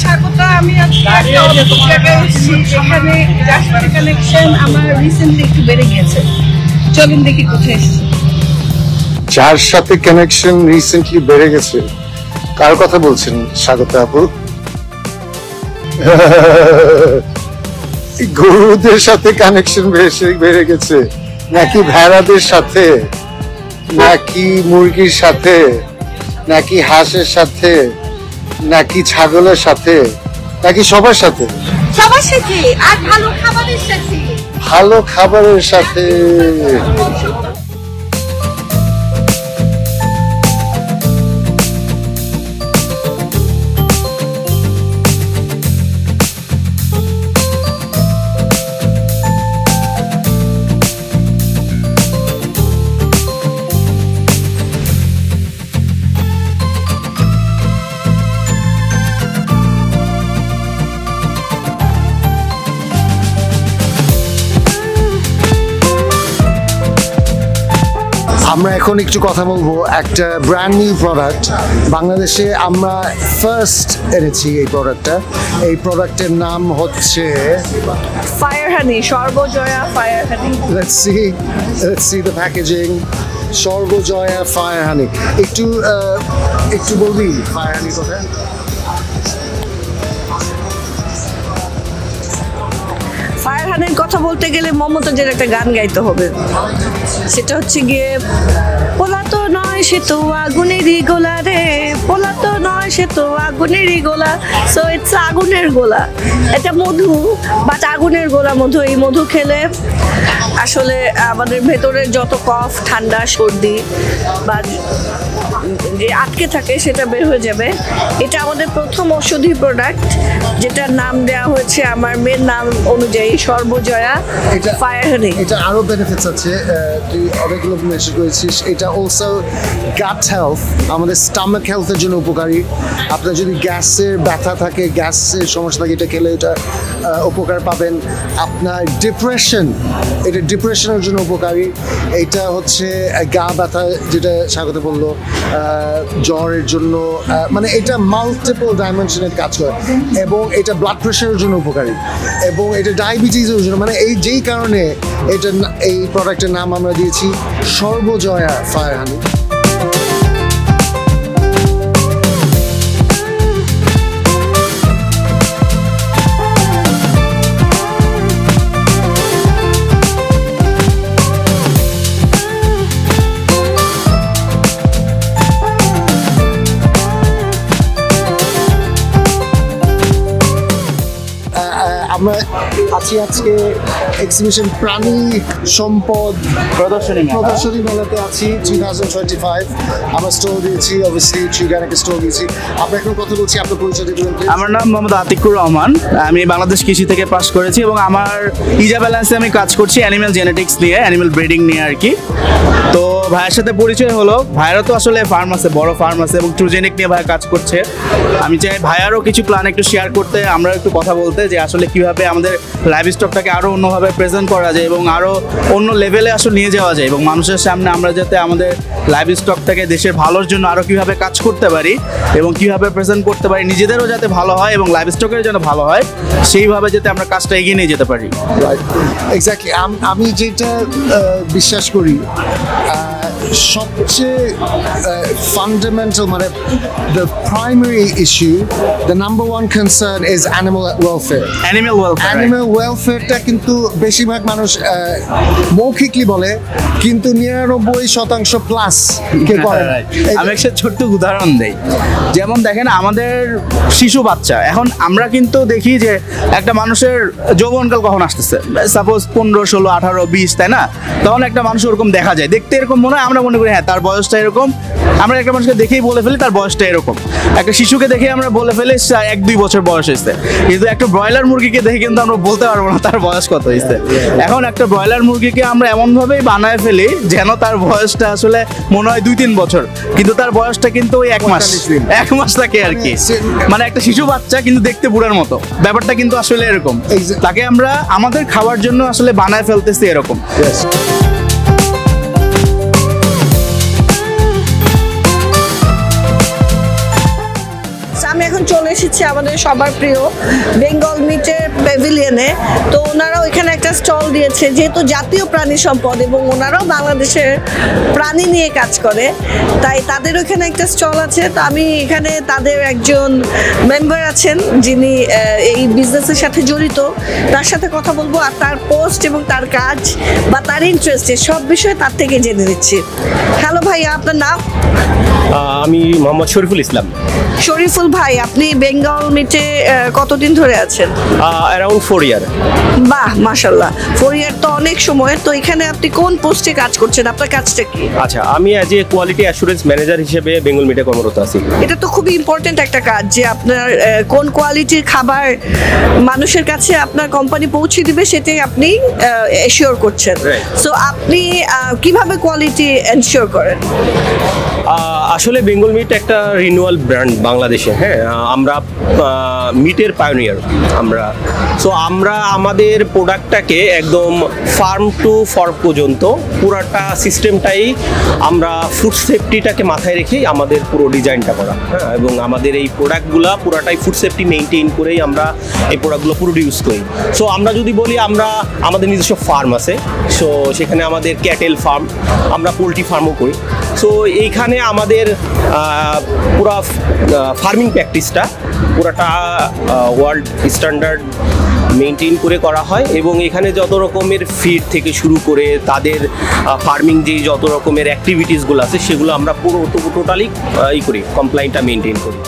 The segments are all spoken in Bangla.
স্বাগত। আমি আজকে জায়গায় এসেছি যেখানে যার সাথে কানেকশন আমার রিসেন্টলি একটু বেড়ে গেছে। চলুন দেখি কোথায় এসেছি। যার সাথে কানেকশন রিসেন্টলি বেড়ে গেছে, কার কথা বলছেন স্বাগত আপু? গরুদের সাথে কানেকশন বেড়ে গেছে নাকি ভেড়াদের সাথে, নাকি মুরগির সাথে, নাকি হাঁসের সাথে, নাকি ছাগলের সাথে, নাকি সবার সাথে? সবার সাথে আর ভালো খাবারের সাথে। ভালো খাবারের সাথে। আমরা এখন একটু কথা বলবো একটা ব্র্যান্ড নিউ প্রোডাক্ট। বাংলাদেশে আমরা ফার্স্ট এনেছি এই প্রোডাক্টটা। এই প্রোডাক্টের নাম হচ্ছে fire honey, Sarbajaya fire honey. Let's see the packaging. Sarbajaya fire honey. একটু বলবি ফায়ার হানি কোথায়? ফায়ার হানির কথা বলতে গেলে মমতাজের একটা গান গাইতে হবে। সেটা হচ্ছে গিয়ে পোলা তো নয় সে তো আগুনেরই গোলা রে, পোলা তো নয় সে তো আগুনেরই গোলা। সো ইটস আগুনের গোলা। এটা মধু, বাট আগুনের গোলা মধু। এই মধু খেলে আসলে আমাদের ভেতরের যত কফ, ঠান্ডা, সর্দি বা যে আটকে থাকে সেটা বের হয়ে যাবে। এটা আমাদের প্রথম ঔষধি প্রোডাক্ট, যেটার নাম দেওয়া হয়েছে আমার মেয়ের নাম অনুযায়ী, সর্বজয়া ফায়ার হানি। এটা আরো বেনিফিটস আছে, তুই অনেকগুলো মেনশন করেছিস। এটা অলসো গাট হেলথ, আমাদের স্টামাক হেলথের জন্য উপকারী। আপনার যদি গ্যাসের ব্যথা থাকে, গ্যাসের সমস্যা থাকে, এটা খেলে এটা উপকার পাবেন। আপনার ডিপ্রেশন, এটা ডিপ্রেশনের জন্য উপকারী। এটা হচ্ছে গা ব্যথা, যেটা স্বাগত বললো, জ্বরের জন্য, মানে এটা মাল্টিপল ডাইমেনশনের কাজ করে। এবং এটা ব্লাড প্রেশারের জন্য উপকারী, এবং এটা ডায়াবেটিসের জন্য, মানে যেই কারণে এই প্রোডাক্টের নাম আমরা দিয়েছি সর্বজয়া ফায়ার হানি। আমরা আছি আজকে এক্সিবিশন প্রাণী সম্পদ প্রদর্শনী মেলাতে আছি 2025। আমরা স্টল দিয়েছি, অবভিয়াসলি ট্রিগারকে স্টল দিয়েছি। আমরা এখন কথা বলছি, আপনার পরিচয় দিবেন? আমার নাম মোহাম্মদ আতিকুর রহমান। আমি বাংলাদেশ কৃষি থেকে পাস করেছি এবং আমার ইজা ব্যালেন্সে আমি কাজ করছি অ্যানিমেল জেনেটিক্স নিয়ে, অ্যানিমেল ব্রিডিং নিয়ে আর কি। তো ভাইয়ের সাথে পরিচয় হলো। ভাইয়েরও তো আসলে ফার্ম আছে, বড় ফার্ম আছে, এবং ট্রুজেনিক নিয়ে ভাই কাজ করছে। আমি চাই ভাইয়ারও কিছু প্ল্যান একটু শেয়ার করতে, আমরা একটু কথা বলতে যে আসলে কীভাবে আমাদের লাইভ স্টকটাকে আরও অন্যভাবে প্রেজেন্ট করা যায় এবং আরও অন্য লেভেলে আসলে নিয়ে যাওয়া যায়, এবং মানুষের সামনে আমরা যাতে আমাদের লাইভ স্টকটাকে দেশের ভালোর জন্য আরও কীভাবে কাজ করতে পারি এবং কীভাবে প্রেজেন্ট করতে পারি, নিজেদেরও যাতে ভালো হয় এবং লাইভ স্টকের জন্য ভালো হয়, সেইভাবে যাতে আমরা কাজটা এগিয়ে নিয়ে যেতে পারি। এক্স্যাক্টলি, আমি যেটা বিশ্বাস করি সবচেয়ে ফান্ডামেন্টাল, মানে the primary issue, the number one concern is animal welfare. Animal welfareটা কিন্তু বেশিরভাগ মানুষ মৌখিকলি বলে, কিন্তু 99% প্লাস কে করে। আমি একটা ছোট্ট উদাহরণ দেই। যেমন দেখেন আমাদের শিশু বাচ্চা, এখন আমরা কিন্তু দেখি যে একটা মানুষের যৌবনকাল কখন আসতেছে, সাপোজ 15, 16, 18, 20, তাই না? তখন একটা মানুষ ওরকম দেখা যায়, দেখতে এরকম মনে হয়, আমরা মনে করি হ্যাঁ তার বয়সটা এরকম। আমরা একটা মানুষকে দেখেই বলে ফেলি তার বয়সটা এরকম। একটা শিশুকে দেখে আমরা বলে ফেলি 1-2 বছর বয়স হয়েছে, কিন্তু একটা ব্রয়লার মুরগিকে দেখে কিন্তু আমরা বলতে পারবো না তার বয়স কত হয়েছে। এখন একটা ব্রয়লার মুরগিকে আমরা এমনভাবেই বানায় ফেলি যেন তার বয়সটা আসলে মনে হয় 2-3 বছর, কিন্তু তার বয়সটা কিন্তু ওই 1 মাস থাকে আর কি। মানে একটা শিশু বাচ্চা কিন্তু দেখতে বুড়ার মতো, ব্যাপারটা কিন্তু আসলে এরকম। তাকে আমরা আমাদের খাওয়ার জন্য আসলে বানায় ফেলতেছি এরকম। আমি আমি এখন চলে এসেছি আমাদের সবার প্রিয় বেঙ্গল মিটের প্যাভিলিয়নে। তো ওনারাও এখানে একটা স্টল দিয়েছে, যেহেতু জাতীয় প্রাণী সম্পদ এবং ওনারাও বাংলাদেশের প্রাণী নিয়ে কাজ করে, তাই তাদের ওখানে একটা স্টল আছে। তো আমি এখানে তাদের একজন মেম্বার আছেন যিনি এই বিজনেসের সাথে জড়িত, তার সাথে কথা বলবো আর তার পোস্ট এবং তার কাজ বা তার ইন্টারেস্টে সব বিষয়ে তার থেকে জেনে নিচ্ছি। হ্যালো ভাইয়া, আপনার নাম? আমি মোহাম্মদ শরীফুল ইসলাম। শরীফুল ভাই, আপনি বেঙ্গল মিটে কতদিন ধরে আছেন? অ্যারাউন্ড 4 ইয়ার। বাহ, মাশাল্লাহ, 4 ইয়ার তো অনেক সময়। তো এখানে আপনি কোন পোস্টে কাজ করছেন? আপনার কাজটা কি? আচ্ছা, আমি as a quality assurance manager হিসেবে বেঙ্গল মিটে কর্মরত আছি। এটা তো খুবই ইম্পর্টেন্ট একটা কাজ যে আপনার কোন কোয়ালিটির খাবার মানুষের কাছে আপনার কোম্পানি পৌঁছে দিবে সেটাই আপনি এনশিওর করছেন। Right. সো আপনি কিভাবে কোয়ালিটি এনশিওর করেন? আসলে বেঙ্গল মিট একটা রিনিউয়াল ব্র্যান্ড বাংলাদেশে। হ্যাঁ, আমরা মিটের পায়োনিয়ার আমরা আমাদের প্রোডাক্টটাকে একদম ফার্ম টু ফর্ক পর্যন্ত পুরাটা সিস্টেমটাই আমরা ফুড সেফটিটাকে মাথায় রেখেই আমাদের পুরো ডিজাইনটা করা। হ্যাঁ, এবং আমাদের এই প্রোডাক্টগুলো পুরাটাই ফুড সেফটি মেনটেন করেই আমরা এই প্রোডাক্টগুলো প্রডিউস করি। সো আমরা যদি বলি, আমাদের নিজস্ব ফার্ম আছে, সো সেখানে আমাদের ক্যাটেল ফার্ম, আমরা পোলট্রি ফার্মও করি। সো এইখানে আমাদের পুরা ফার্মিং প্র্যাকটিসটা পুরাটা ওয়ার্ল্ড স্ট্যান্ডার্ড মেনটেন করে করা হয় এবং এখানে যত রকমের ফিড থেকে শুরু করে তাদের ফার্মিং যে যত রকমের অ্যাক্টিভিটিসগুলো আছে সেগুলো আমরা পুরো টোটালি করি, কমপ্লায়েন্টটা মেনটেন করি।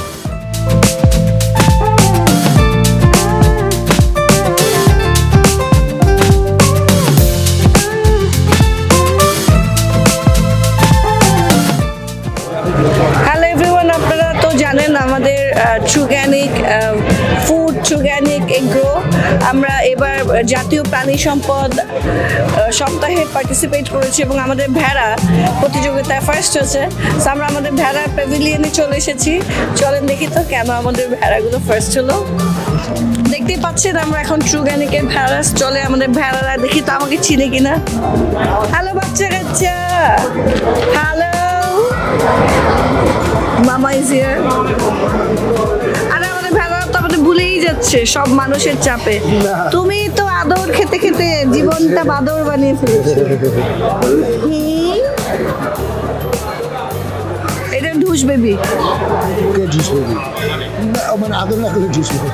হ্যালো এভরিওয়ান, আপনারা তো জানেন আমাদের ট্রুগ্যানিক ফুড, ট্রুগ্যানিক এগ্রো, আমরা এবার জাতীয় প্রাণী সম্পদ সপ্তাহে পার্টিসিপেট করেছি এবং আমাদের ভেড়া প্রতিযোগিতায় ফার্স্ট হয়েছে। সো আমরা আমাদের ভেড়ার প্যাভিলিয়নে চলে এসেছি। চলেন দেখি তো কেন আমাদের ভেড়াগুলো ফার্স্ট হলো। দেখতেই পাচ্ছেন আমরা এখন ট্রুগ্যানিকের ভেড়া স্টলে আমাদের ভেড়ারা, দেখি তো আমাকে চিনে কিনা। হ্যালো বাচ্চা কাচ্চা, হ্যালো, মামা ইজ হিয়ার। আরে আমাদের ভেড়া তো আমাদের ভুলেই যাচ্ছে সব মানুষের চাপে। তুমি তো আদর খেতে খেতে জীবনটা বাদর বানিয়ে ফেলেছো। এটা ঢুস বেবি। জুস বেবি মানে আদর না করে জুস বেবি।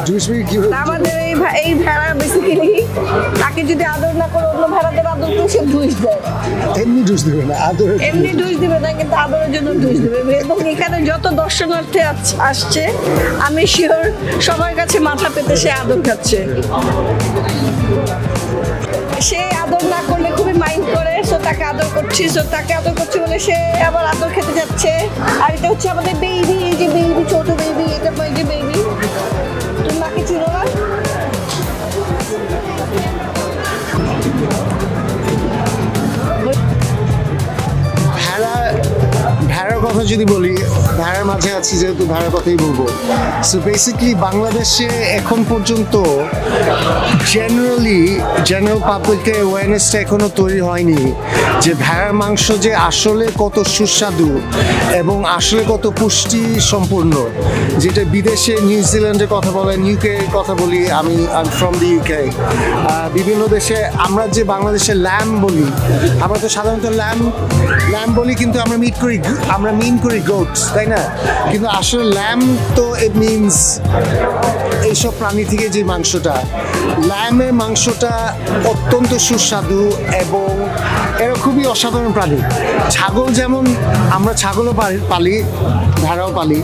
জুস বেবি কি? আমাদের এই ভেড়া বেসিক্যালি তাকে যদি আদর না করে অন্য ভেড়াদের আদর করে সে ঢুস দেয়। এমনি জুস দিবে না, আদর এমনি ঢুস দিবে না, কিন্তু আদরের জন্য ঢুস দিবে। এবং এখানে যত দর্শনার্থী আসছে আমি শিওর সবার কাছে মাথা পেতে সে আদর খাচ্ছে। সে আদর না করলে খুবই মাইন্ড করে, সো তাকে আদর করছি, বলে সে আবার আদর খেতে যাচ্ছে। আর এটা হচ্ছে আমাদের বেবি, এই যে বেবি, ছোট বেবি, এটা এই যে বেবি। তুমি মাকে চিনো না? ভেড়ার কথা যদি বলি, ভেড়ার মাঝে আছি যেহেতু ভেড়ার কথাই বলবো। সো বেসিক্যালি বাংলাদেশে এখন পর্যন্ত জেনারেল পাবলিকের অ্যাওয়ারনেসটা এখনো তৈরি হয়নি যে ভেড়ার মাংস যে আসলে কত সুস্বাদু এবং আসলে কত পুষ্টি সম্পূর্ণ। যেটা বিদেশে নিউজিল্যান্ডের কথা বলেন, ইউকের কথা বলি, আমি ফ্রম দি ইউকে, বিভিন্ন দেশে আমরা যে বাংলাদেশে ল্যাম্ব বলি, আমরা তো সাধারণত ল্যাম্ব বলি, কিন্তু আমরা মিন করি গোটস, তাই না? কিন্তু আসলে ল্যাম্ব তো ইট মিনস এইসব প্রাণী থেকে যে মাংসটা, ল্যামের মাংসটা অত্যন্ত সুস্বাদু এবং এরা খুবই অসাধারণ প্রাণী। ছাগল যেমন, আমরা ছাগলও পালি, ভেড়াও পালি।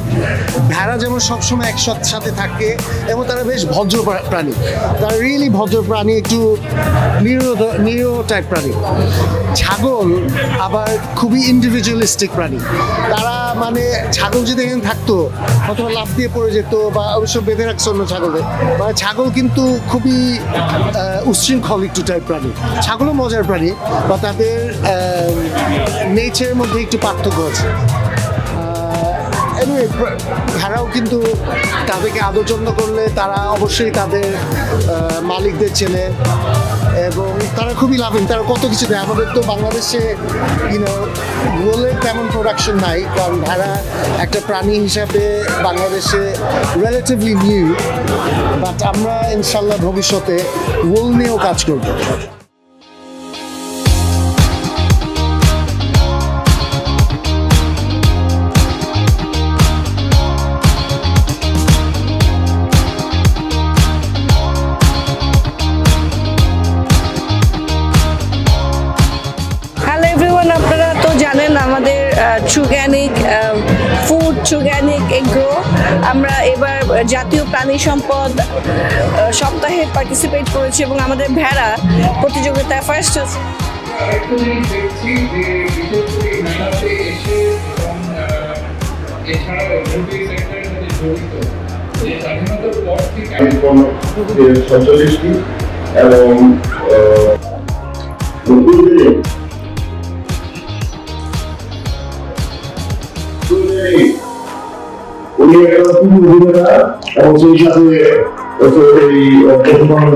ভেড়া যেমন সবসময় একসাথে থাকে এবং তারা বেশ ভদ্র প্রাণী, তারা রিয়েলি ভদ্র প্রাণী, একটু নিরীহ টাইপ প্রাণী। ছাগল আবার খুবই ইন্ডিভিজুয়ালিস্টিক প্রাণী। তারা মানে ছাগল যদি এখানে থাকতো অথবা লাফ দিয়ে পড়ে যেত, বা অবশ্য বেঁধে রাখছে অন্য ছাগলের। মানে ছাগল কিন্তু খুবই উচ্ছৃঙ্খল একটু টাইপ প্রাণী। ছাগলও মজার প্রাণী, বা তাদের নেচারের মধ্যে একটু পার্থক্য আছে। anyway, ভেড়াও কিন্তু তাদেরকে আদর যত্ন করলে তারা অবশ্যই তাদের মালিকদের চেনে এবং তারা খুবই লাভবান, তারা কত কিছু দেয়। আমাদের তো বাংলাদেশে গোলের তেমন প্রোডাকশন নাই, কারণ ভেড়া একটা প্রাণী হিসাবে বাংলাদেশে রিলেটিভলি নিউ, বাট আমরা ইনশাল্লাহ ভবিষ্যতে গোল নিয়েও কাজ করব। আপনারা তো জানেন আমাদের ট্রুগ্যানিক ফুড, ট্রুগ্যানিক এগ্রো, আমরা এবার জাতীয় প্রাণী সম্পদ সপ্তাহে পার্টিসিপেট করেছি এবং আমাদের ভেড়া প্রতিযোগিতায় ফার্স্ট হয়েছে। উনি একটা খুব অভিনেতা এবং সেই সাথে এই পশুপালন